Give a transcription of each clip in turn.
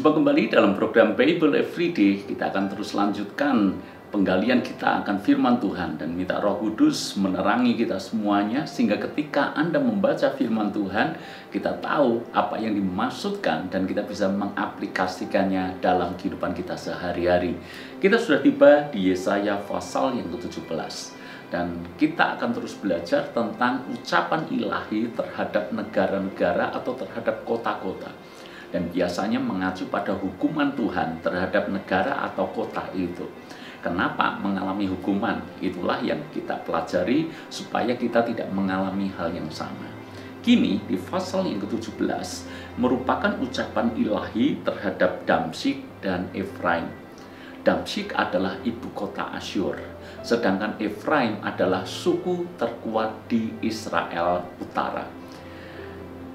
Jumpa kembali dalam program Bible Everyday. Kita akan terus lanjutkan penggalian kita akan firman Tuhan dan minta Roh Kudus menerangi kita semuanya, sehingga ketika Anda membaca firman Tuhan, kita tahu apa yang dimaksudkan dan kita bisa mengaplikasikannya dalam kehidupan kita sehari-hari. Kita sudah tiba di Yesaya pasal yang ke-17 dan kita akan terus belajar tentang ucapan ilahi terhadap negara-negara atau terhadap kota-kota. Dan biasanya mengacu pada hukuman Tuhan terhadap negara atau kota itu. Kenapa mengalami hukuman? Itulah yang kita pelajari supaya kita tidak mengalami hal yang sama. Kini di pasal yang ke-17 merupakan ucapan ilahi terhadap Damsyik dan Efraim. Damsyik adalah ibu kota Asyur, sedangkan Efraim adalah suku terkuat di Israel Utara.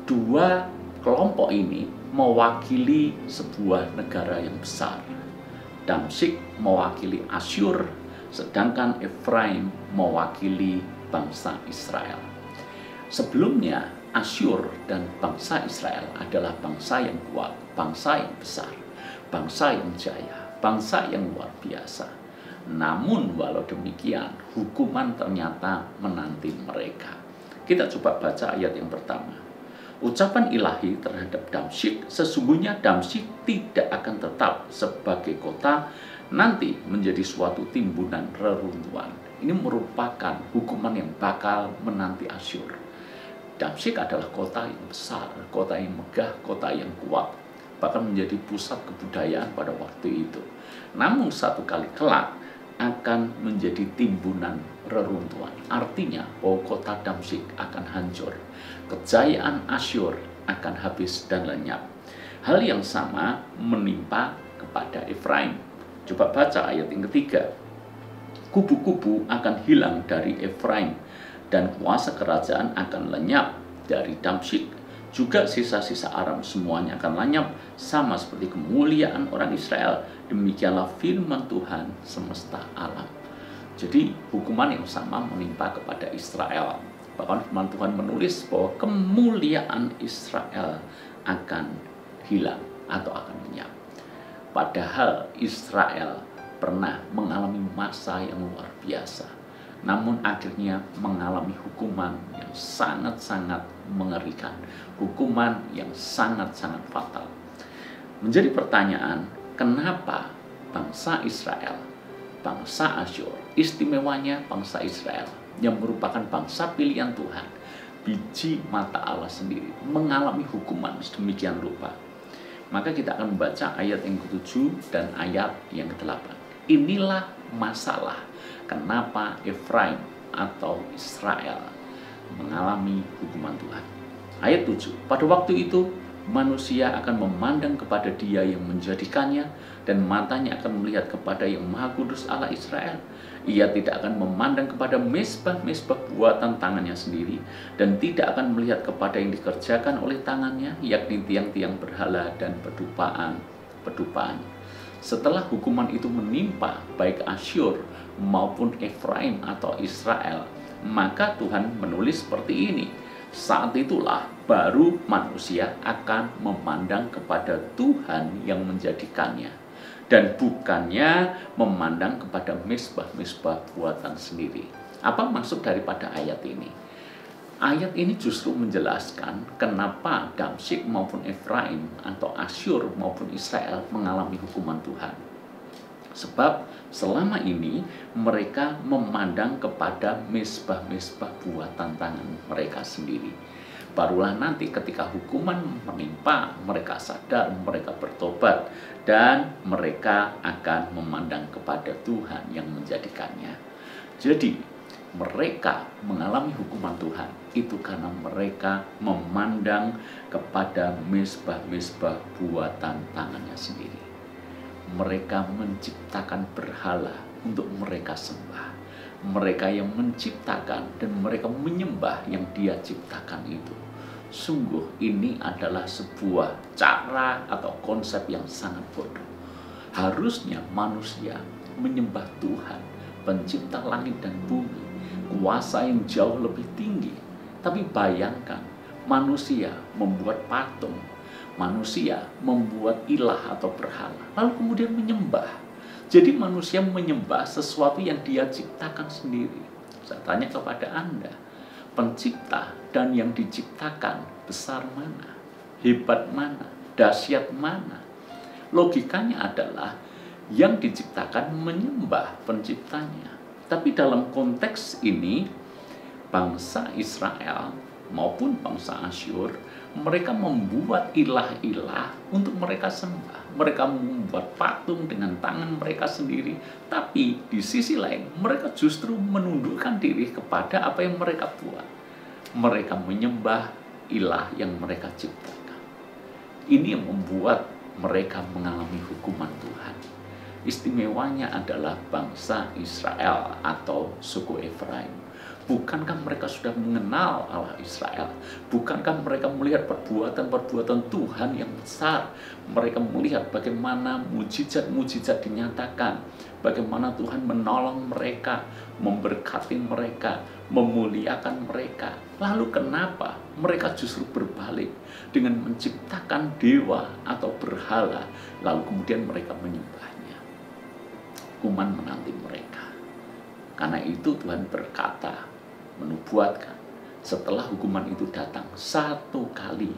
Dua kelompok ini mewakili sebuah negara yang besar. Damsyik mewakili Asyur, sedangkan Efraim mewakili bangsa Israel. Sebelumnya, Asyur dan bangsa Israel adalah bangsa yang kuat, bangsa yang besar, bangsa yang jaya, bangsa yang luar biasa. Namun walau demikian, hukuman ternyata menanti mereka. Kita coba baca ayat yang pertama. Ucapan ilahi terhadap Damsyik, sesungguhnya Damsyik tidak akan tetap sebagai kota, nanti menjadi suatu timbunan reruntuhan. Ini merupakan hukuman yang bakal menanti Asyur. Damsyik adalah kota yang besar, kota yang megah, kota yang kuat, bahkan menjadi pusat kebudayaan pada waktu itu. Namun satu kali kelak akan menjadi timbunan reruntuhan. Artinya bahwa kota Damsyik akan hancur. Kejayaan Asyur akan habis dan lenyap. Hal yang sama menimpa kepada Efraim. Coba baca ayat yang ketiga. Kubu-kubu akan hilang dari Efraim dan kuasa kerajaan akan lenyap dari Damsyik. Juga sisa-sisa Aram semuanya akan lenyap, sama seperti kemuliaan orang Israel. Demikianlah firman Tuhan semesta alam. Jadi hukuman yang sama menimpa kepada Israel. Bahkan firman Tuhan menulis bahwa kemuliaan Israel akan hilang atau akan lenyap. Padahal Israel pernah mengalami masa yang luar biasa, namun akhirnya mengalami hukuman yang sangat-sangat mengerikan, hukuman yang sangat-sangat fatal. Menjadi pertanyaan, kenapa bangsa Israel, bangsa Asyur, istimewanya bangsa Israel yang merupakan bangsa pilihan Tuhan, biji mata Allah sendiri, mengalami hukuman sedemikian rupa? Maka kita akan membaca ayat yang ke-7 dan ayat yang ke-8. Inilah masalah kenapa Efraim atau Israel mengalami hukuman Tuhan. Ayat 7. Pada waktu itu manusia akan memandang kepada Dia yang menjadikannya, dan matanya akan melihat kepada yang Maha Kudus Allah Israel. Ia tidak akan memandang kepada mezbah-mezbah buatan tangannya sendiri, dan tidak akan melihat kepada yang dikerjakan oleh tangannya, yakni tiang-tiang berhala dan pedupaan. Setelah hukuman itu menimpa baik Asyur maupun Efraim atau Israel, maka Tuhan menulis seperti ini. Saat itulah baru manusia akan memandang kepada Tuhan yang menjadikannya, dan bukannya memandang kepada mezbah-mezbah buatan sendiri. Apa maksud daripada ayat ini? Ayat ini justru menjelaskan kenapa Damsyik maupun Efraim atau Asyur maupun Israel mengalami hukuman Tuhan. Sebab selama ini mereka memandang kepada mezbah-mezbah buatan tangan mereka sendiri. Barulah nanti ketika hukuman menimpa, mereka sadar, mereka bertobat, dan mereka akan memandang kepada Tuhan yang menjadikannya. Jadi mereka mengalami hukuman Tuhan itu karena mereka memandang kepada mezbah-mezbah buatan tangannya sendiri. Mereka menciptakan berhala untuk mereka sembah. Mereka yang menciptakan dan mereka menyembah yang Dia ciptakan itu. Sungguh ini adalah sebuah cara atau konsep yang sangat bodoh. Harusnya manusia menyembah Tuhan, pencipta langit dan bumi, kuasa yang jauh lebih tinggi. Tapi bayangkan, manusia membuat patung, manusia membuat ilah atau berhala, lalu kemudian menyembah. Jadi manusia menyembah sesuatu yang dia ciptakan sendiri. Saya tanya kepada Anda, pencipta dan yang diciptakan besar mana? Hebat mana? Dahsyat mana? Logikanya adalah yang diciptakan menyembah penciptanya. Tapi dalam konteks ini, bangsa Israel maupun bangsa Asyur, mereka membuat ilah-ilah untuk mereka sembah. Mereka membuat patung dengan tangan mereka sendiri. Tapi di sisi lain, mereka justru menundukkan diri kepada apa yang mereka buat. Mereka menyembah ilah yang mereka ciptakan. Ini yang membuat mereka mengalami hukuman Tuhan. Istimewanya adalah bangsa Israel atau suku Efraim. Bukankah mereka sudah mengenal Allah Israel? Bukankah mereka melihat perbuatan-perbuatan Tuhan yang besar? Mereka melihat bagaimana mujizat-mujizat dinyatakan, bagaimana Tuhan menolong mereka, memberkati mereka, memuliakan mereka. Lalu kenapa mereka justru berbalik dengan menciptakan dewa atau berhala, lalu kemudian mereka menyembahnya? Hukuman menanti mereka. Karena itu Tuhan berkata, menubuatkan, setelah hukuman itu datang satu kali,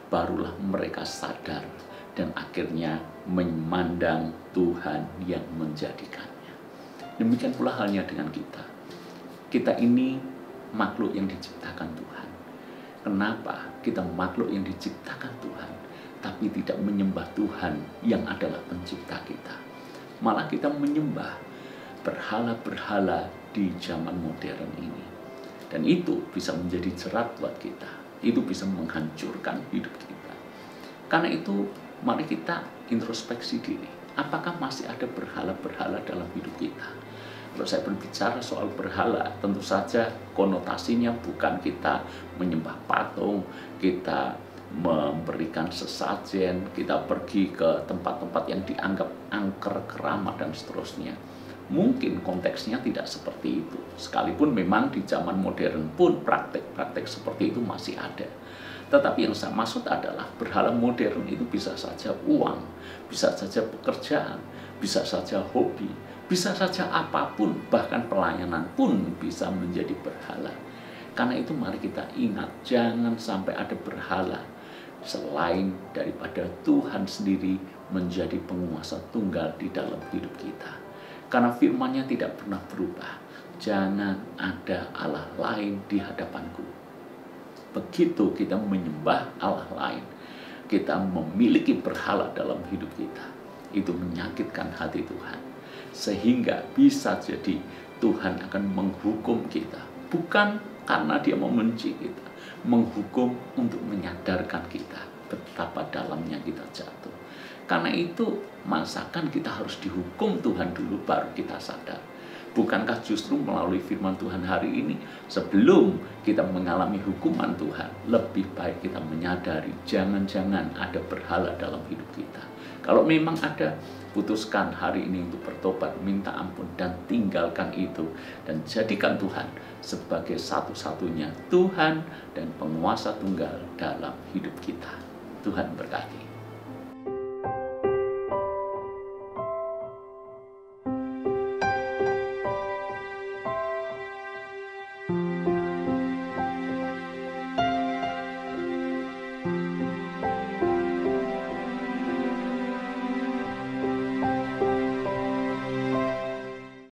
barulah mereka sadar dan akhirnya memandang Tuhan yang menjadikannya. Demikian pula halnya dengan kita. Kita ini makhluk yang diciptakan Tuhan. Kenapa kita makhluk yang diciptakan Tuhan, tapi tidak menyembah Tuhan yang adalah pencipta kita? Malah kita menyembah berhala-berhala di zaman modern ini. Dan itu bisa menjadi jerat buat kita. Itu bisa menghancurkan hidup kita. Karena itu, mari kita introspeksi diri. Apakah masih ada berhala-berhala dalam hidup kita? Kalau saya berbicara soal berhala, tentu saja konotasinya bukan kita menyembah patung, kita memberikan sesajen, kita pergi ke tempat-tempat yang dianggap angker keramat dan seterusnya. Mungkin konteksnya tidak seperti itu. Sekalipun memang di zaman modern pun praktek-praktek seperti itu masih ada. Tetapi yang saya maksud adalah berhala modern itu bisa saja uang, bisa saja pekerjaan, bisa saja hobi, bisa saja apapun, bahkan pelayanan pun bisa menjadi berhala. Karena itu mari kita ingat, jangan sampai ada berhala selain daripada Tuhan sendiri menjadi penguasa tunggal di dalam hidup kita. Karena firman-Nya tidak pernah berubah. Jangan ada Allah lain di hadapanku. Begitu kita menyembah Allah lain, kita memiliki berhala dalam hidup kita. Itu menyakitkan hati Tuhan. Sehingga bisa jadi Tuhan akan menghukum kita. Bukan karena Dia membenci kita. Menghukum untuk menyadarkan kita betapa dalamnya kita jatuh. Karena itu, masakan kita harus dihukum Tuhan dulu baru kita sadar. Bukankah justru melalui firman Tuhan hari ini, sebelum kita mengalami hukuman Tuhan, lebih baik kita menyadari jangan-jangan ada berhala dalam hidup kita. Kalau memang ada, putuskan hari ini untuk bertobat, minta ampun, dan tinggalkan itu. Dan jadikan Tuhan sebagai satu-satunya Tuhan dan penguasa tunggal dalam hidup kita. Tuhan berkati.